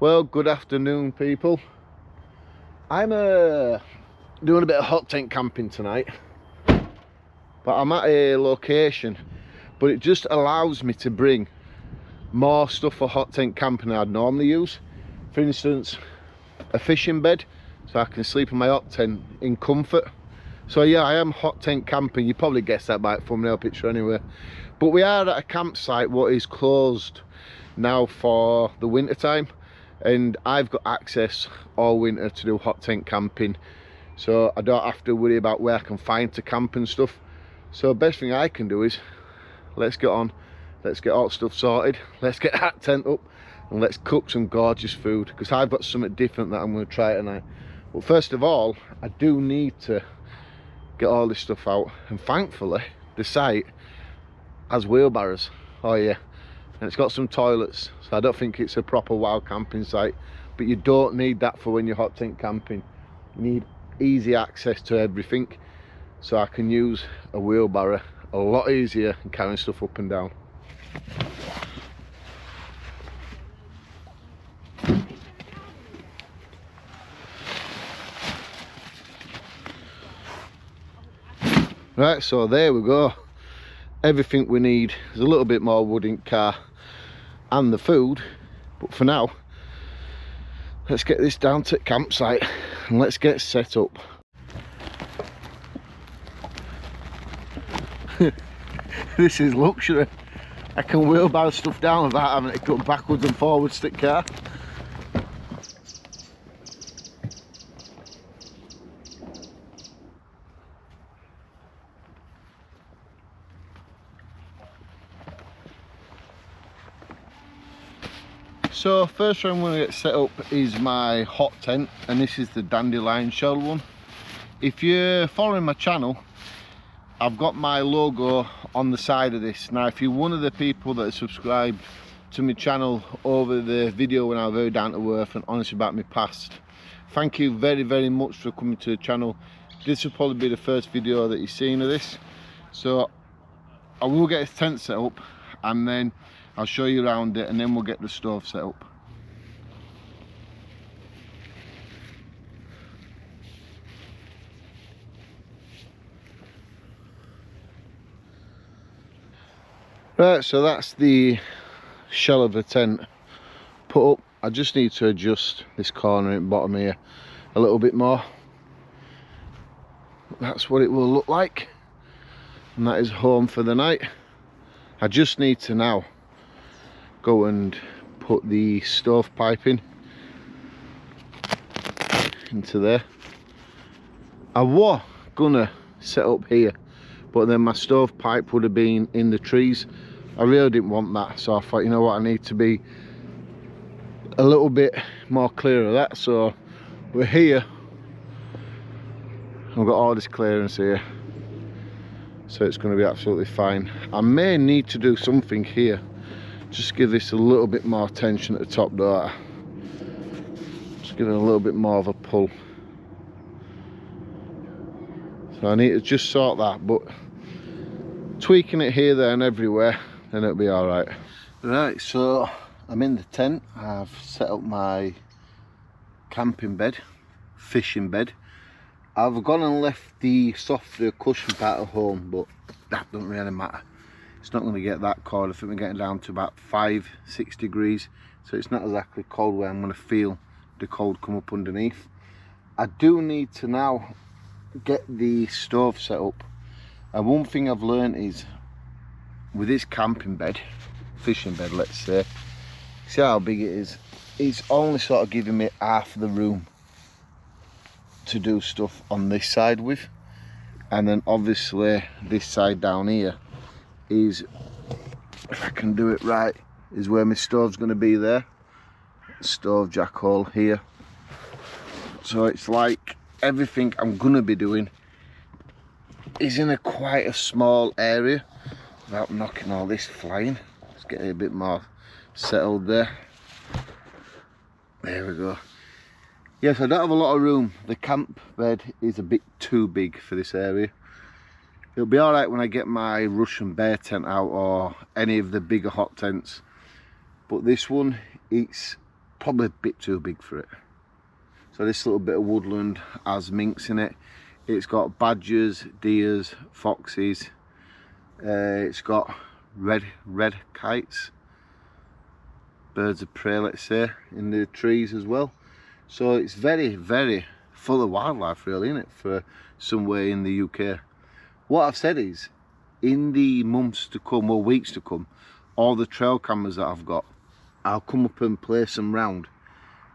Well, good afternoon, people. I'm doing a bit of hot tent camping tonight, but I'm at a location, but it just allows me to bring more stuff for hot tent camping than I'd normally use. For instance, a fishing bed, so I can sleep in my hot tent in comfort. So yeah, I am hot tent camping. You probably guessed that by the thumbnail picture anyway. But we are at a campsite what is closed now for the winter time, and I've got access all winter to do hot tent camping, so I don't have to worry about where I can find to camp and stuff. So best thing I can do is let's get on, let's get all stuff sorted, let's get that tent up and let's cook some gorgeous food, because I've got something different that I'm going to try tonight. But first of all, I do need to get all this stuff out, and thankfully the site has wheelbarrows. Oh yeah, and it's got some toilets, so I don't think it's a proper wild camping site, but you don't need that for when you're hot tent camping. You need easy access to everything, so I can use a wheelbarrow a lot easier than carrying stuff up and down. Right, so there we go, everything we need. There's a little bit more wood in the car and the food, but for now let's get this down to the campsite and let's get set up. This is luxury. I can wheelbarrow stuff down without having to go backwards and forwards to the car. So first thing I'm going to get set up is my hot tent, and this is the Dandelion shell one. If you're following my channel, I've got my logo on the side of this. Now if you're one of the people that are subscribed to my channel over the video when I was very down to earth and honest about my past, thank you very, very much for coming to the channel. This will probably be the first video that you've seen of this. So I will get this tent set up and then I'll show you around it, and then we'll get the stove set up. Right, so that's the shell of the tent put up. I just need to adjust this corner at the bottom here a little bit more. That's what it will look like, and that is home for the night. I just need to now go and put the stovepipe into there. I was gonna set up here, but then my stovepipe would have been in the trees. I really didn't want that, so I thought, you know what, I need to be a little bit more clear of that. So we're here, I've got all this clearance here, so it's going to be absolutely fine. I may need to do something here, just give this a little bit more tension at the top door, just give it a little bit more of a pull. So I need to just sort that, but tweaking it here, there and everywhere, then it'll be all right. Right, so I'm in the tent. I've set up my camping bed, fishing bed. I've gone and left the softer cushion part at home, but that doesn't really matter. It's not going to get that cold. I think we're getting down to about 5-6 degrees, so it's not exactly cold where I'm going to feel the cold come up underneath. I do need to now get the stove set up, and one thing I've learned is with this camping bed, fishing bed let's say, see how big it is, it's only sort of giving me half the room to do stuff on this side with, and then obviously this side down here is, if I can do it right, is where my stove's going to be there. Stove jack hole here. So it's like everything I'm going to be doing is in quite a small area without knocking all this flying. Let's get it a bit more settled there. There we go. Yes, I don't have a lot of room. The camp bed is a bit too big for this area. It'll be all right when I get my Russian bear tent out or any of the bigger hot tents, but this one, it's probably a bit too big for it. So this little bit of woodland has minks in it. It's got badgers, deers, foxes. It's got red kites, birds of prey, let's say, in the trees as well. So it's very, very full of wildlife, really, isn't it, for somewhere in the UK. What I've said is, in the months to come, or weeks to come, all the trail cameras that I've got, I'll come up and place them round,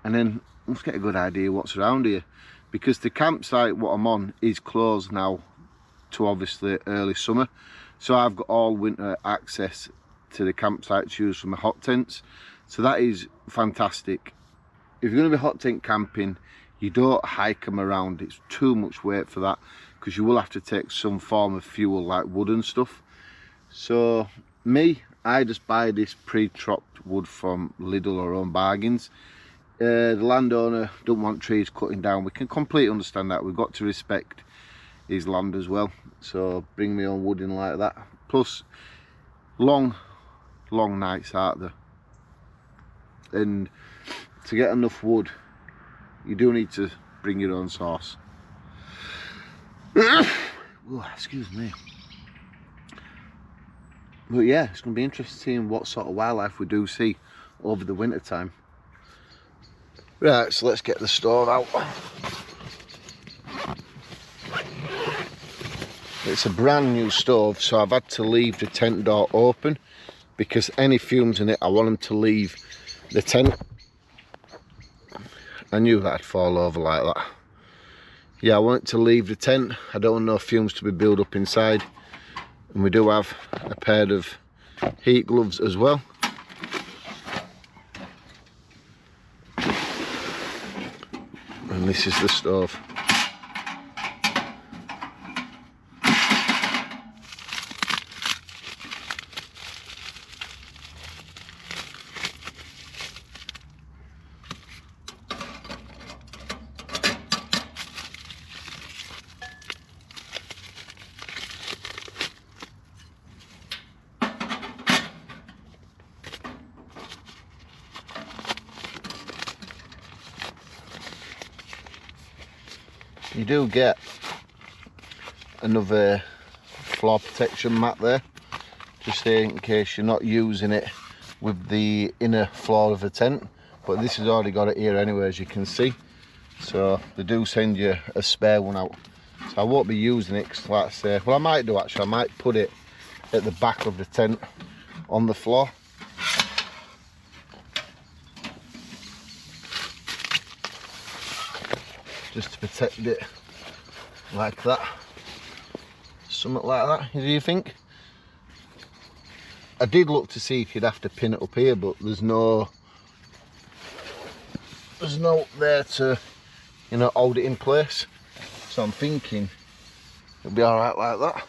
and then let's get a good idea what's around here. Because the campsite what I'm on is closed now to obviously early summer, so I've got all winter access to the campsite to use for my hot tents. So that is fantastic. If you're going to be hot tent camping, you don't hike them around. It's too much weight for that, because you will have to take some form of fuel like wood and stuff. So me, I just buy this pre-chopped wood from Lidl or Home Bargains. The landowner don't want trees cutting down. We can completely understand that. We've got to respect his land as well. So bring me on wood in like that. Plus long nights out there, and to get enough wood you do need to bring your own sauce. Oh, excuse me. But yeah, it's going to be interesting seeing what sort of wildlife we do see over the winter time. Right, so let's get the stove out. It's a brand new stove, so I've had to leave the tent door open, because any fumes in it, I want them to leave the tent. I knew that'd fall over like that. Yeah, I want it to leave the tent. I don't want no fumes to be built up inside. And we do have a pair of heat gloves as well. And this is the stove. You do get another floor protection mat there, just in case you're not using it with the inner floor of the tent, but this has already got it here anyway, as you can see. So they do send you a spare one out. So I won't be using it, because like I say, well, I might do actually. I might put it at the back of the tent on the floor. Just to protect it like that, something like that. Do you think? I did look to see if you'd have to pin it up here, but there's no there to, you know, hold it in place. So I'm thinking it'll be all right like that.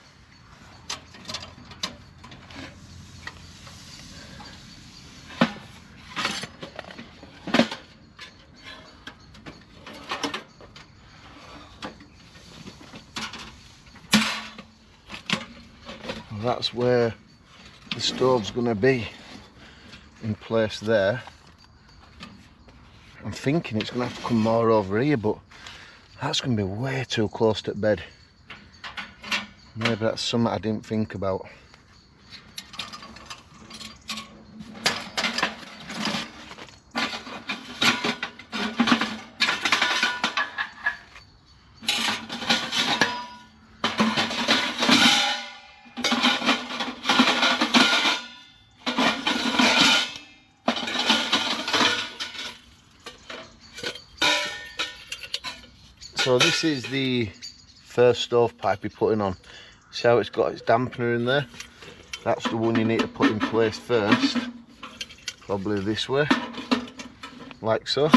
That's where the stove's going to be, in place there. I'm thinking it's going to have to come more over here, but that's going to be way too close to bed. Maybe that's something I didn't think about. So this is the first stovepipe you're putting on. See how it's got its dampener in there? That's the one you need to put in place first. Probably this way, like so.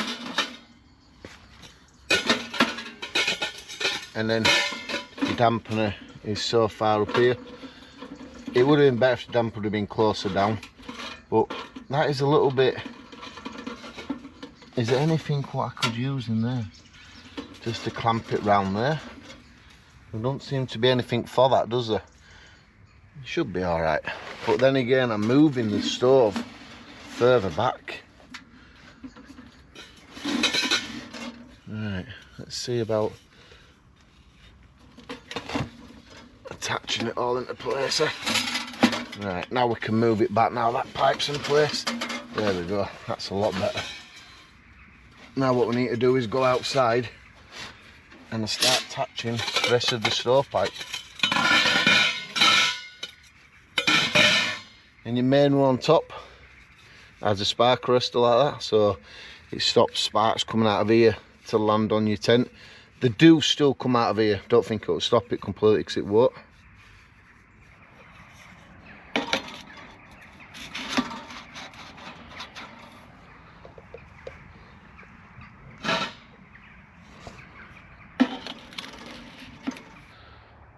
And then your dampener is so far up here. It would have been better if the dampener would have been closer down, but that is a little bit... Is there anything what I could use in there? Just to clamp it round there. There don't seem to be anything for that, does there? It should be all right. But then again, I'm moving the stove further back. Let's see about attaching it all into place. Right, now we can move it back now that pipe's in place. There we go, that's a lot better. Now what we need to do is go outside and start attaching the rest of the stovepipe. And your main one on top has a spark arrestor like that, so it stops sparks coming out of here to land on your tent. They do still come out of here, don't think it'll stop it completely because it won't.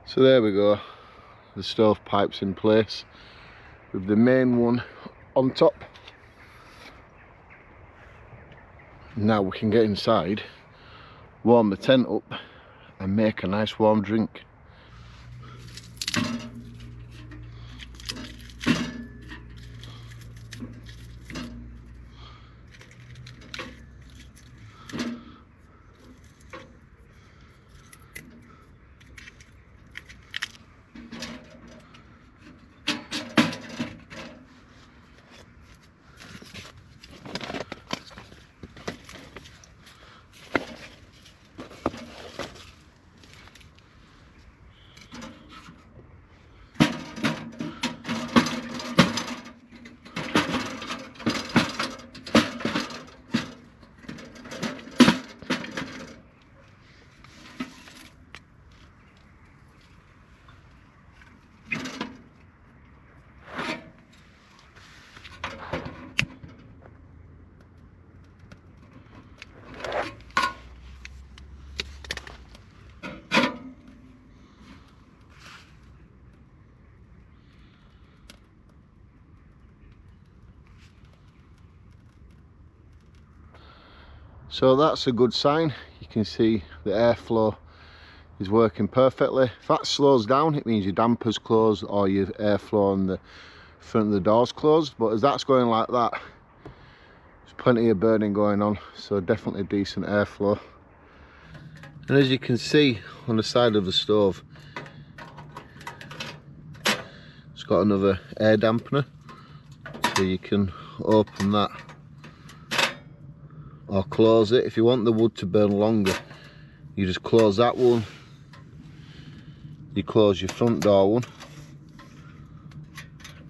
So there we go, the stovepipe's in place with the main one on top. Now we can get inside, warm the tent up and make a nice warm drink. So that's a good sign. You can see the airflow is working perfectly. If that slows down, it means your damper's closed or your airflow on the front of the door's closed. But as that's going like that, there's plenty of burning going on, so definitely decent airflow. And as you can see on the side of the stove, it's got another air dampener, so you can open that or close it. If you want the wood to burn longer, you just close that one, you close your front door one,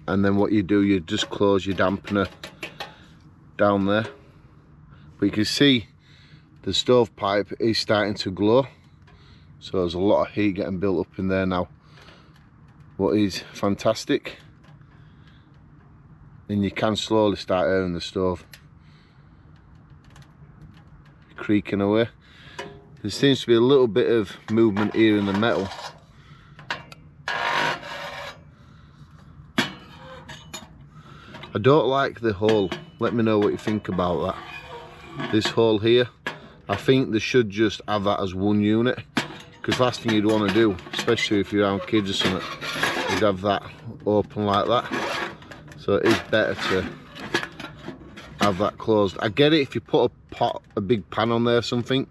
and then what you do, you just close your dampener down there. But you can see the stovepipe is starting to glow, so there's a lot of heat getting built up in there now, what is fantastic. And you can slowly start airing the stove, creaking away. There seems to be a little bit of movement here in the metal. I don't like the hole. Let me know what you think about that. This hole here, I think they should just have that as one unit, because last thing you'd want to do, especially if you're around kids or something, is have that open like that. So it is better to have that closed. I get it if you put a big pan on there or something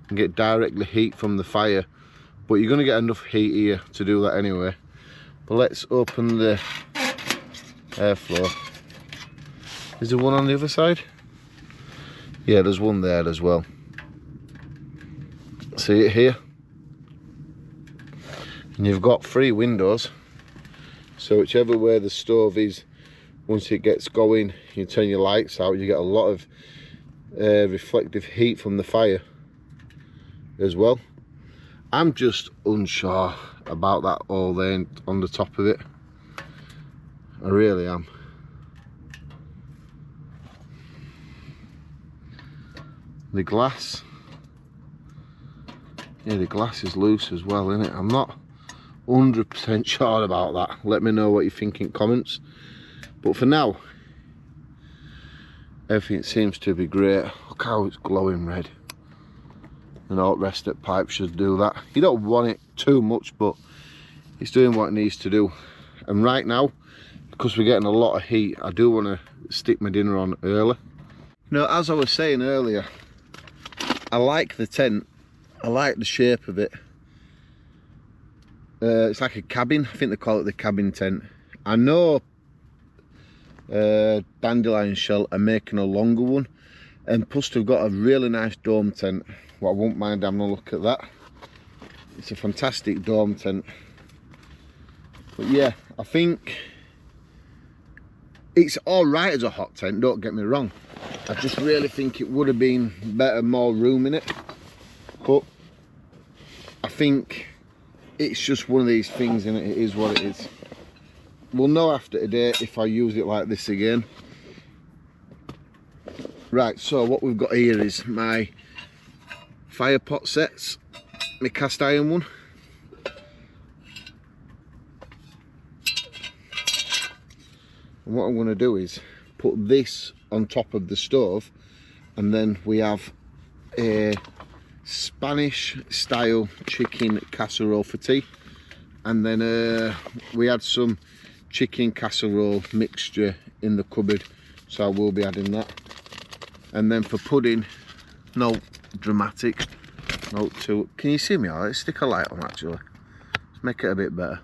and get directly heat from the fire, but you're going to get enough heat here to do that anyway. But let's open the airflow. Is there one on the other side? Yeah, there's one there as well. See it here? And you've got 3 windows, so whichever way the stove is, once it gets going, you turn your lights out, you get a lot of reflective heat from the fire as well. I'm just unsure about that all there on the top of it. I really am. The glass, yeah, the glass is loose as well, isn't it? I'm not 100% sure about that. Let me know what you think in comments. But for now, everything seems to be great. Look how it's glowing red. And all the rest of the pipe should do that. You don't want it too much, but it's doing what it needs to do. And right now, because we're getting a lot of heat, I do want to stick my dinner on early. You know, as I was saying earlier, I like the tent. I like the shape of it. It's like a cabin. I think they call it the cabin tent. I know Dandelion Shell are making a longer one, and plus they've got a really nice dome tent. Well, I won't mind having a look at that. It's a fantastic dome tent. But yeah, I think it's all right as a hot tent, don't get me wrong. I just really think it would have been better, more room in it. But I think it's just one of these things, and it is what it is. We'll know after today if I use it like this again. Right, so what we've got here is my fire pot sets, my cast iron one. And what I'm going to do is put this on top of the stove, and then we have a Spanish style chicken casserole for tea, and then we had some chicken casserole mixture in the cupboard, so I will be adding that. And then for pudding, no dramatic, no too. Can you see me? Alright, stick a light on actually. Let's make it a bit better.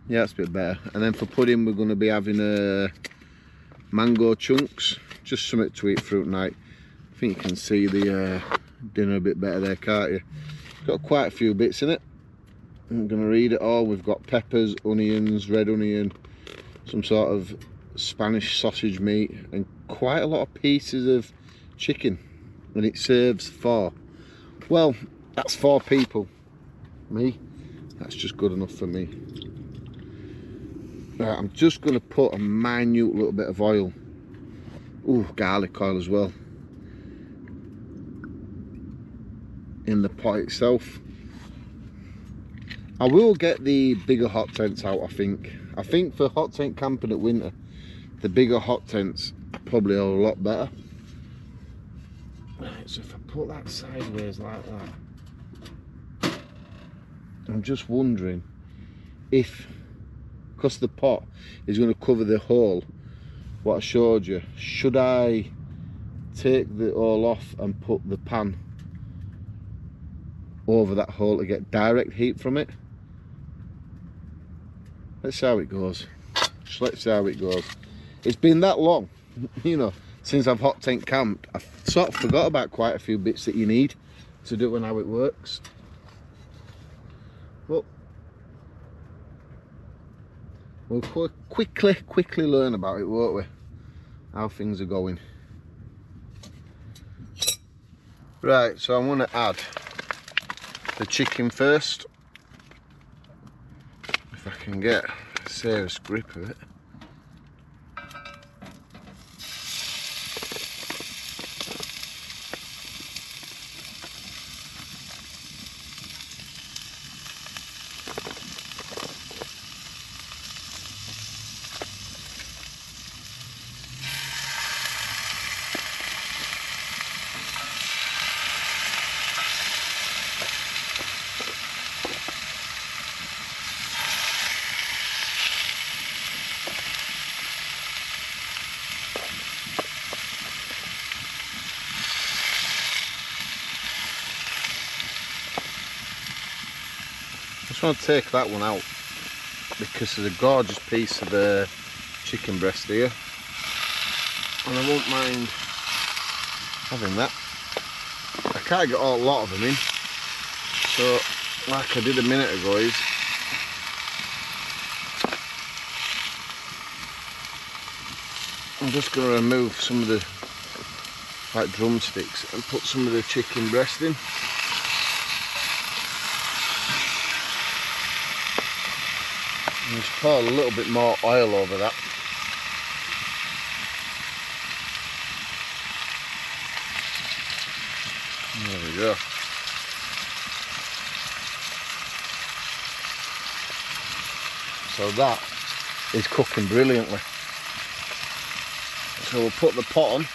Yeah, that's a bit better. And then for pudding, we're going to be having mango chunks, just something to eat fruit night. I think you can see the dinner a bit better there, can't you? Got quite a few bits in it. I'm going to read it all. We've got peppers, onions, red onion, some sort of Spanish sausage meat, and quite a lot of pieces of chicken. And it serves 4. Well, that's 4 people. Me, that's just good enough for me. Right, I'm just going to put a minute little bit of oil. Ooh, garlic oil as well, in the pot itself. I will get the bigger hot tents out, I think. I think for hot tent camping at winter, the bigger hot tents are probably a lot better. Right, so if I put that sideways like that, I'm just wondering if, because the pot is going to cover the hole, what I showed you, should I take the hole off and put the pan over that hole to get direct heat from it? Let's see how it goes. Just let's see how it goes. It's been that long, you know, since I've hot tent camped. I've sort of forgot about quite a few bits that you need to do and how it works. But we'll quickly learn about it, won't we? How things are going. Right, so I'm going to add the chicken first. If I can get a serious grip of it. I just want to take that one out because there's a gorgeous piece of the chicken breast here, and I won't mind having that. I can't get a lot of them in, so like I did a minute ago is I'm just going to remove some of the like drumsticks and put some of the chicken breast in. And just pour a little bit more oil over that. There we go. So that is cooking brilliantly. So we'll put the pot on.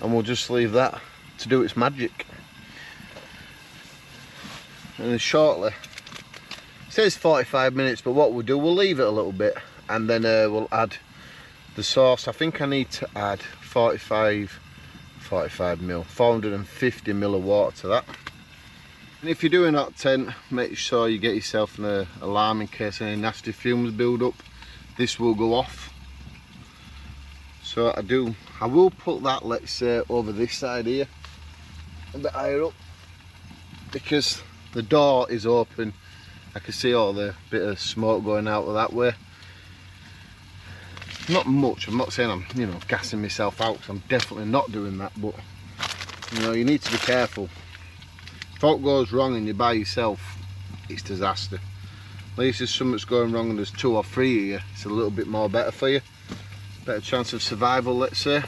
And we'll just leave that to do its magic. And then shortly, it says 45 minutes, but what we'll do, we'll leave it a little bit and then we'll add the sauce. I think I need to add 45 mil, 450 mil of water to that. And if you're doing that tent, make sure you get yourself an alarm in case any nasty fumes build up. This will go off. So I will put that, let's say, over this side here, a bit higher up, because the door is open. I can see all the bit of smoke going out of that way. Not much, I'm not saying I'm, you know, gassing myself out, because I'm definitely not doing that, but you know, you need to be careful. If all goes wrong and you're by yourself, it's disaster. At least if something's going wrong and there's 2 or 3 of you, it's a little bit more better for you. Better chance of survival, let's say.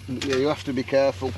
But yeah, you have to be careful.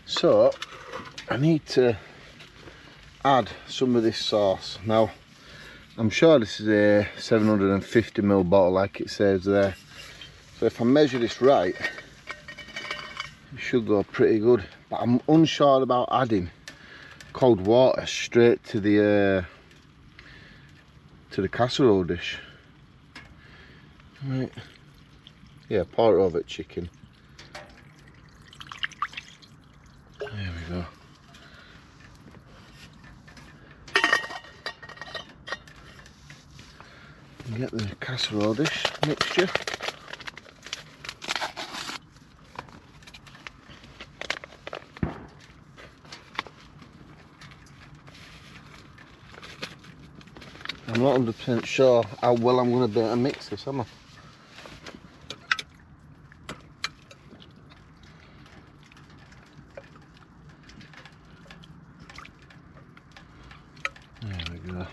So I need to add some of this sauce. Now I'm sure this is a 750 ml bottle like it says there, so if I measure this right it should go pretty good, but I'm unsure about adding cold water straight to the casserole dish. Right, yeah, pour it over the chicken. There we go. And get the casserole dish mixture. I'm not 100% sure how well I'm going to be able to mix this, am I? There we go.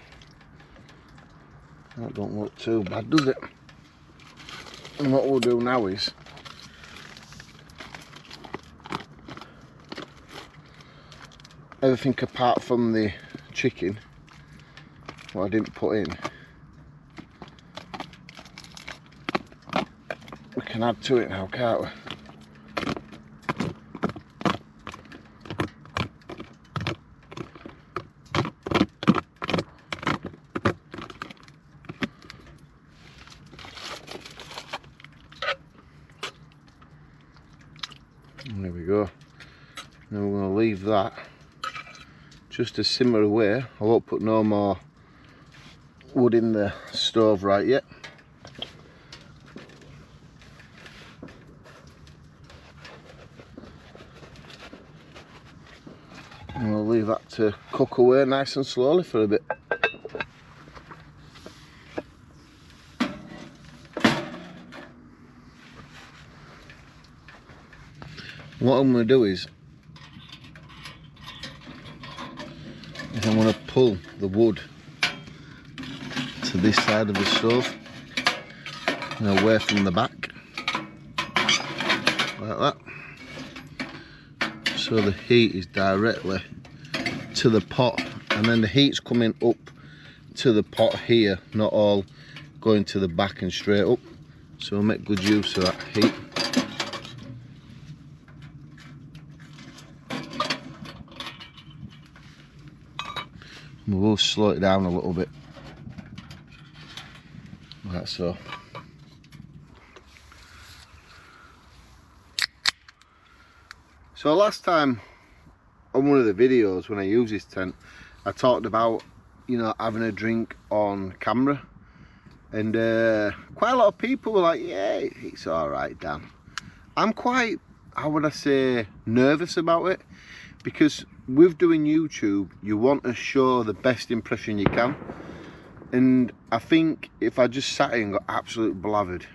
That don't look too bad, does it? And what we'll do now is everything apart from the chicken, what I didn't put in, we can add to it now, can't we? And there we go. Now we're going to leave that just to simmer away. I won't put no more wood in the stove right yet. And we'll leave that to cook away nice and slowly for a bit. What I'm going to do is I'm going to pull the wood to this side of the stove and away from the back, like that, so the heat is directly to the pot, and then the heat's coming up to the pot here, not all going to the back and straight up, so we'll make good use of that heat. We'll slow it down a little bit. Like so. So last time on one of the videos when I used this tent, I talked about, you know, having a drink on camera, and quite a lot of people were like, yeah, it's alright, Dan. I'm quite, how would I say, nervous about it, because with doing YouTube you want to show the best impression you can, and I think if I just sat here and got absolutely blathered,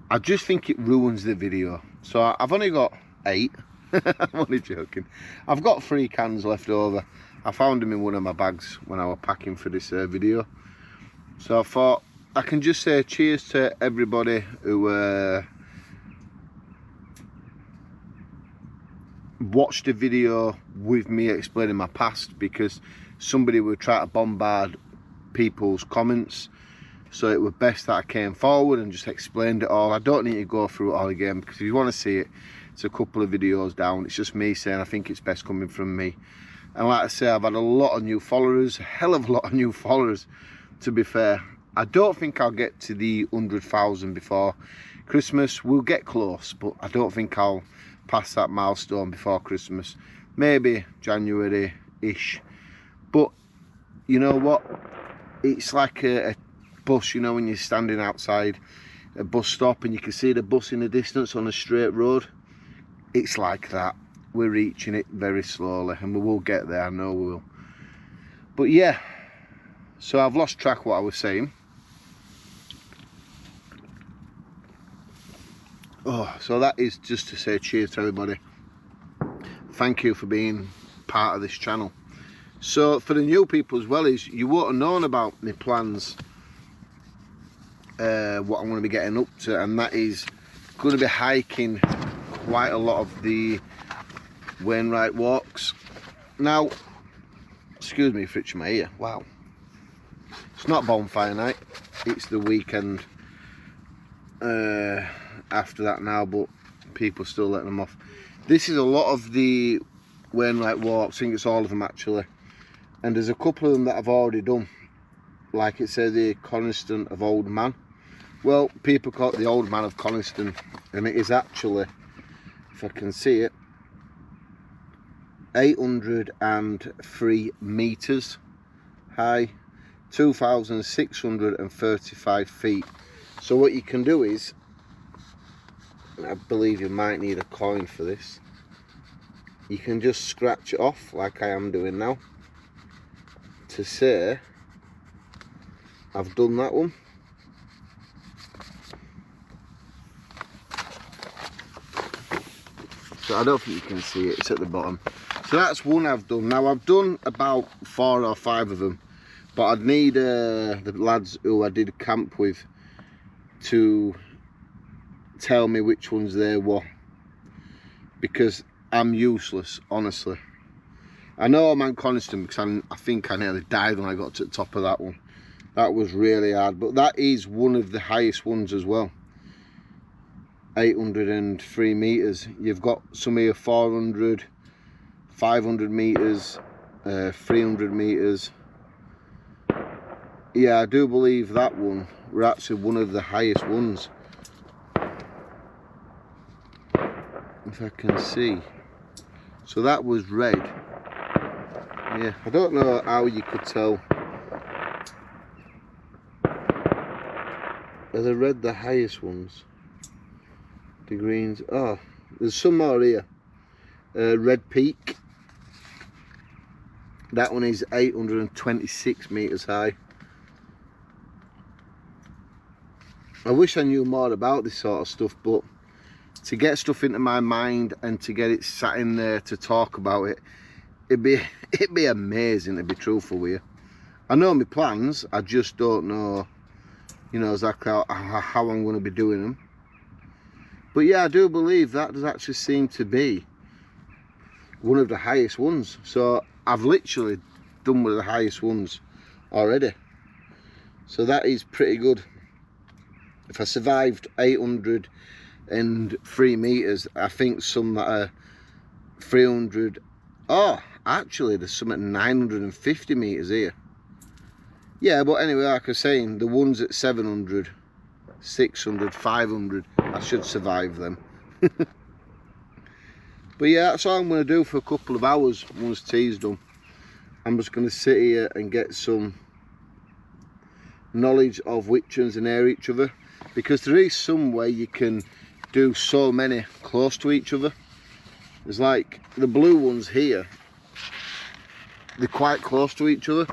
I just think it ruins the video. So I've only got 8. I'm only joking. I've got 3 cans left over. I found them in one of my bags when I was packing for this video. So I thought I can just say cheers to everybody who watched the video with me explaining my past, because somebody would try to bombard people's comments. So it was best that I came forward and just explained it all. I don't need to go through it all again, because if you want to see it, it's a couple of videos down. It's just me saying I think it's best coming from me. And like I say, I've had a lot of new followers, a hell of a lot of new followers, to be fair. I don't think I'll get to the 100,000 before Christmas. We'll get close, but I don't think I'll pass that milestone before Christmas. Maybe January-ish. But you know what? It's like a bus, you know, when you're standing outside a bus stop and you can see the bus in the distance on a straight road. It's like that. We're reaching it very slowly, and we will get there, I know we will. But yeah, so I've lost track of what I was saying. Oh, so that is just to say cheers to everybody. Thank you for being part of this channel. So for the new people as well, is you won't have known about my plans, what I'm going to be getting up to, and that is going to be hiking quite a lot of the Wainwright walks. Now, excuse me for itching my ear. Wow, it's not bonfire night, it's the weekend after that now, but people still letting them off. This is a lot of the Wainwright walks. I think it's all of them actually, and there's a couple of them that I've already done. Like it says the Coniston of Old Man. Well, people call it the Old Man of Coniston, and it is actually, if I can see it, 803 meters high, 2,635 feet. So what you can do is, I believe you might need a coin for this, you can just scratch it off like I am doing now to say I've done that one. So I don't think you can see it, it's at the bottom. So that's one I've done. Now I've done about 4 or 5 of them, but I'd need the lads who I did camp with to tell me which ones they were, because I'm useless, honestly. I know I'm on Coniston because I think I nearly died when I got to the top of that one. That was really hard, but that is one of the highest ones as well. 803 meters. You've got some here 400, 500 meters, 300 meters. Yeah, I do believe that one were actually one of the highest ones, if I can see. So that was red. Yeah, I don't know how you could tell. Are the red the highest ones? The greens, oh, there's some more here. Red Peak, that one is 826 meters high. I wish I knew more about this sort of stuff, but to get stuff into my mind and to get it sat in there to talk about it, it'd be amazing, to be truthful with you. I know my plans, I just don't know, you know, exactly how I'm going to be doing them. But yeah, I do believe that does actually seem to be one of the highest ones. So I've literally done one of the highest ones already. So that is pretty good. If I survived 803 meters, I think some that are 300 Oh, actually there's some at 950 metres here. Yeah, but anyway, like I was saying, the ones at 700, 600, 500, I should survive them. But yeah, that's all I'm going to do for a couple of hours once tea's done. I'm just going to sit here and get some knowledge of which ones are near each other, because there is some way you can do so many close to each other. There's like the blue ones here, they're quite close to each other,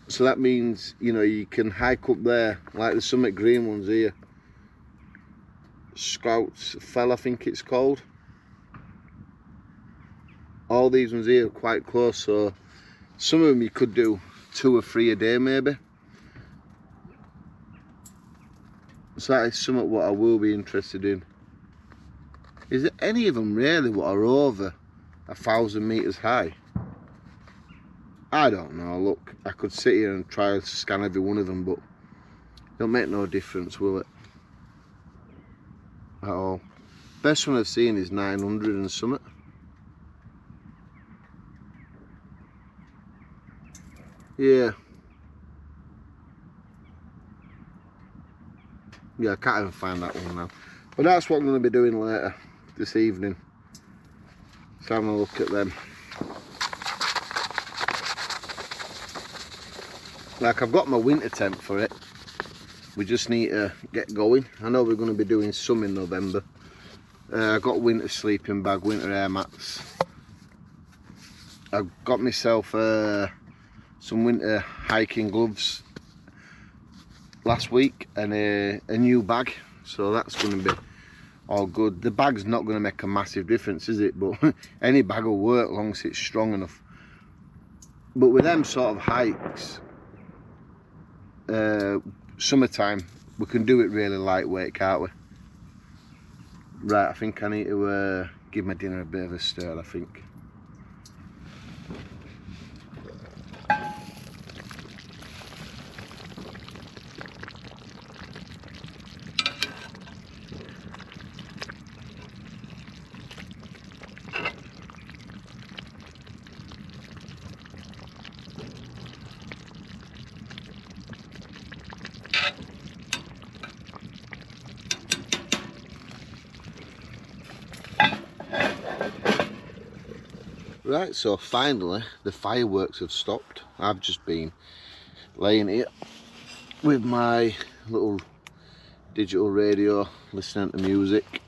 so that means, you know, you can hike up there. Like the summit green ones here, Scouts Fell I think it's called. All these ones here are quite close, so some of them you could do 2 or 3 a day maybe. So that is something what I will be interested in. Is there any of them really what are over 1,000 metres high? I don't know. Look, I could sit here and try to scan every one of them, but it'll make no difference, will it? At all. Best one I've seen is 900 and something. Yeah. Yeah, I can't even find that one now. But that's what I'm going to be doing later this evening. So having a look at them. Like, I've got my winter tent for it. We just need to get going. I know we're going to be doing some in November. I've got winter sleeping bag, winter air mats. I've got myself some winter hiking gloves last week and a new bag, so that's going to be all good. The bag's not going to make a massive difference, is it? But any bag will work long as it's strong enough. But with them sort of hikes, summertime, we can do it really lightweight, can't we? Right, I think I need to give my dinner a bit of a stir, I think. Right, so finally the fireworks have stopped. I've just been laying here with my little digital radio, listening to music,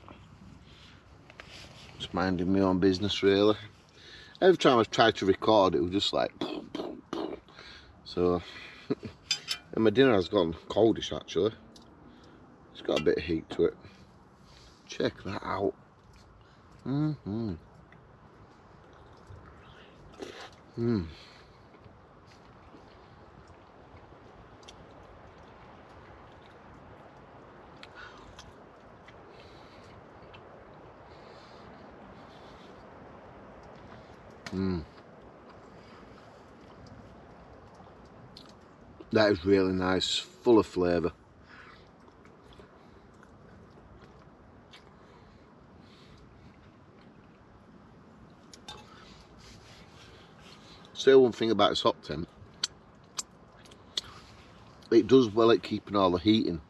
just minding my own business really. Every time I've tried to record it was just like so. And my dinner has gone coldish actually. It's got a bit of heat to it. Check that out. That is really nice, full of flavour. Say one thing about this hot tent, it does well at keeping all the heat in.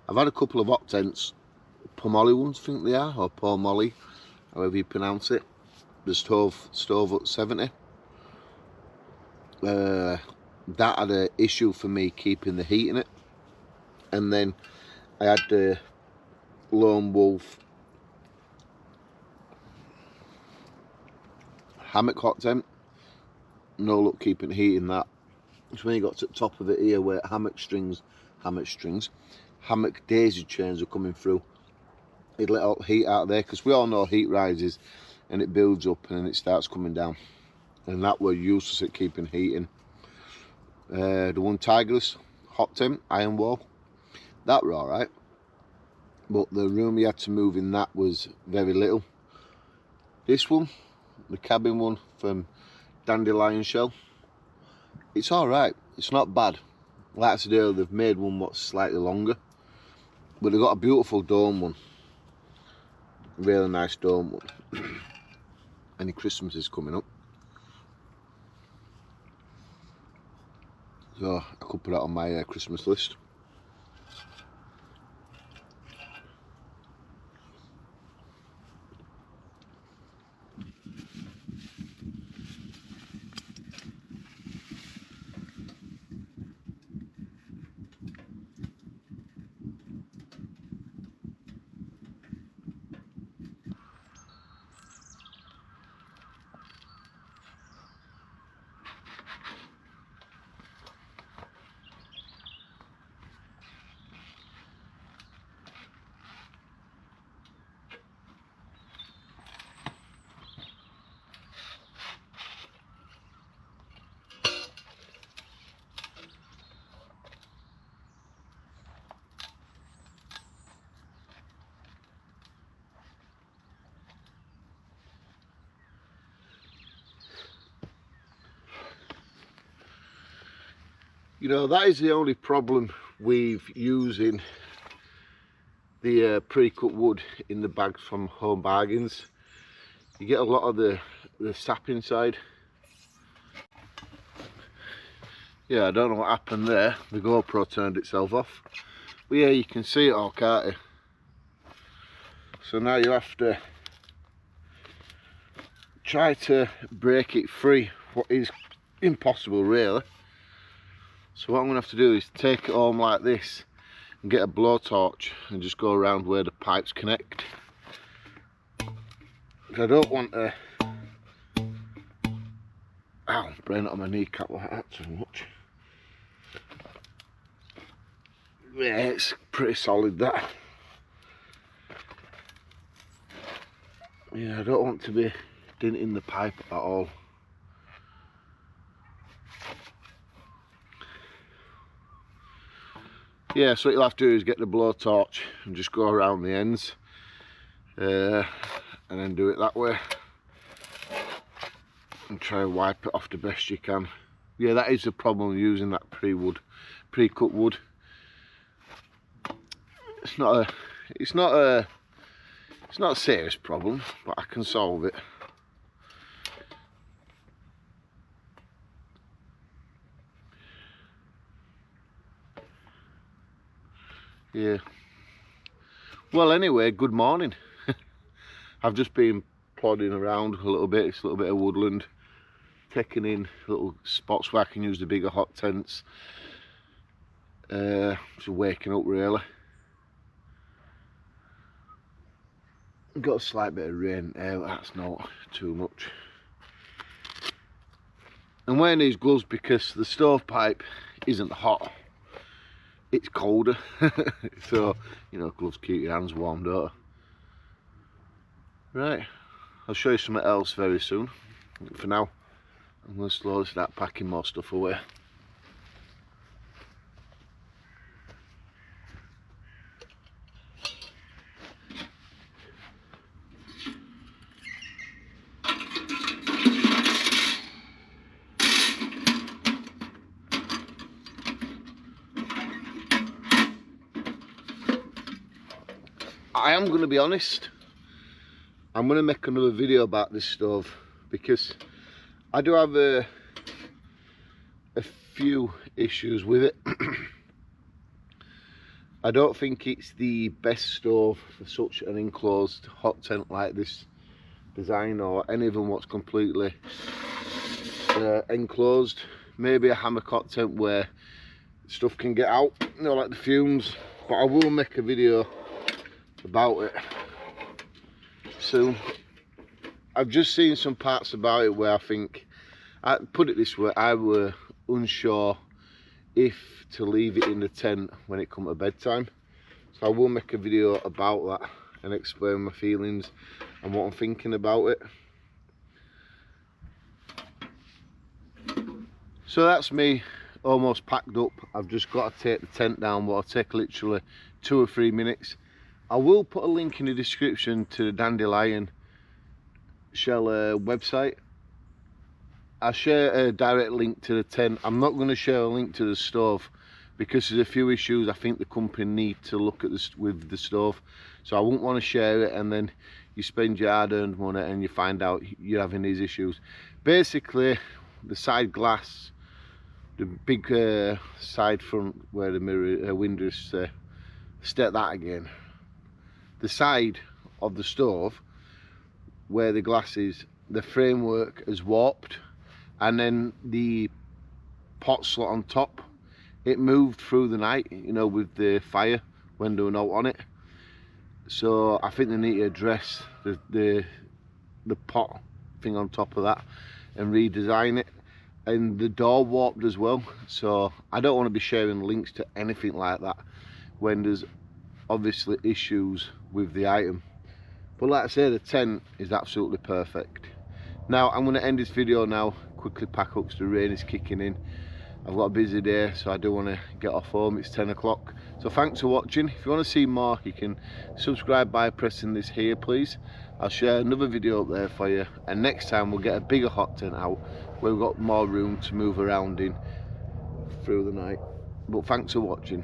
I've had a couple of hot tents, Pomoli ones I think they are, or Pomoli, however you pronounce it. The stove at 70. That had an issue for me keeping the heat in it. And then I had the Lone Wolf hammock hot tent. No luck keeping heat in that. It's when you got to the top of it here where hammock daisy chains are coming through. It let all the heat out there, because we all know heat rises and it builds up and then it starts coming down. And that were useless at keeping heat in. The one Tigerless hot tent, iron wall, that were alright. But the room you had to move in that was very little. This one, the cabin one from Dandelion shell, it's alright, it's not bad. Like I said earlier, they've made one what's slightly longer, but they've got a beautiful dome one, really nice dome one. any Christmases coming up. So I could put that on my Christmas list. You know, that is the only problem with using the pre-cut wood in the bags from Home Bargains. You get a lot of the sap inside. Yeah, I don't know what happened there. The GoPro turned itself off. But yeah, you can see it all, can't you? So now you have to try to break it free, what is impossible really. So what I'm going to have to do is take it home like this and get a blowtorch and just go around where the pipes connect. I don't want to... Ow, brain on my kneecap like that too much. Yeah, it's pretty solid that. Yeah, I don't want to be denting the pipe at all. Yeah, so what you'll have to do is get the blowtorch and just go around the ends and then do it that way and try and wipe it off the best you can. Yeah, that is the problem using that pre-cut wood. It's not a serious problem, but I can solve it. Yeah. Well, anyway, good morning. I've just been plodding around a little bit. It's a little bit of woodland, taking in little spots where I can use the bigger hot tents. Just waking up really. Got a slight bit of rain there, but that's not too much. I'm wearing these gloves because the stovepipe isn't hot. It's colder. So, you know, gloves keep your hands warm, don't they? Right, I'll show you something else very soon. For now, I'm going to slowly start packing more stuff away. I am going to be honest, I'm going to make another video about this stove because I do have a few issues with it. I don't think it's the best stove for such an enclosed hot tent like this design, or any of them what's completely enclosed. Maybe a hammock hot tent where stuff can get out, you know, like the fumes. But I will make a video about it soon. I've just seen some parts about it where I think, I put it this way, I were unsure if to leave it in the tent when it come to bedtime. So I will make a video about that and explain my feelings and what I'm thinking about it. So that's me almost packed up. I've just got to take the tent down, but it'll take literally 2 or 3 minutes. I will put a link in the description to the Dandelion shell website. I'll share a direct link to the tent. I'm not going to share a link to the stove because there's a few issues I think the company need to look at this with the stove. So I wouldn't want to share it and then you spend your hard-earned money and you find out you're having these issues. Basically, the side glass, the big side front where the mirror window is, state that again. The side of the stove where the glass is, the framework has warped, and then the pot slot on top, it moved through the night, you know, with the fire when there were no on it. So I think they need to address the pot thing on top of that and redesign it. And the door warped as well, so I don't want to be sharing links to anything like that when there's obviously issues with the item. But like I say, the tent is absolutely perfect. Now I'm going to end this video now, quickly pack up because the rain is kicking in. I've got a busy day, so I do want to get off home. It's 10 o'clock. So thanks for watching. If you want to see more, you can subscribe by pressing this here, please. I'll share another video up there for you, and next time we'll get a bigger hot tent out where we've got more room to move around in through the night. But thanks for watching.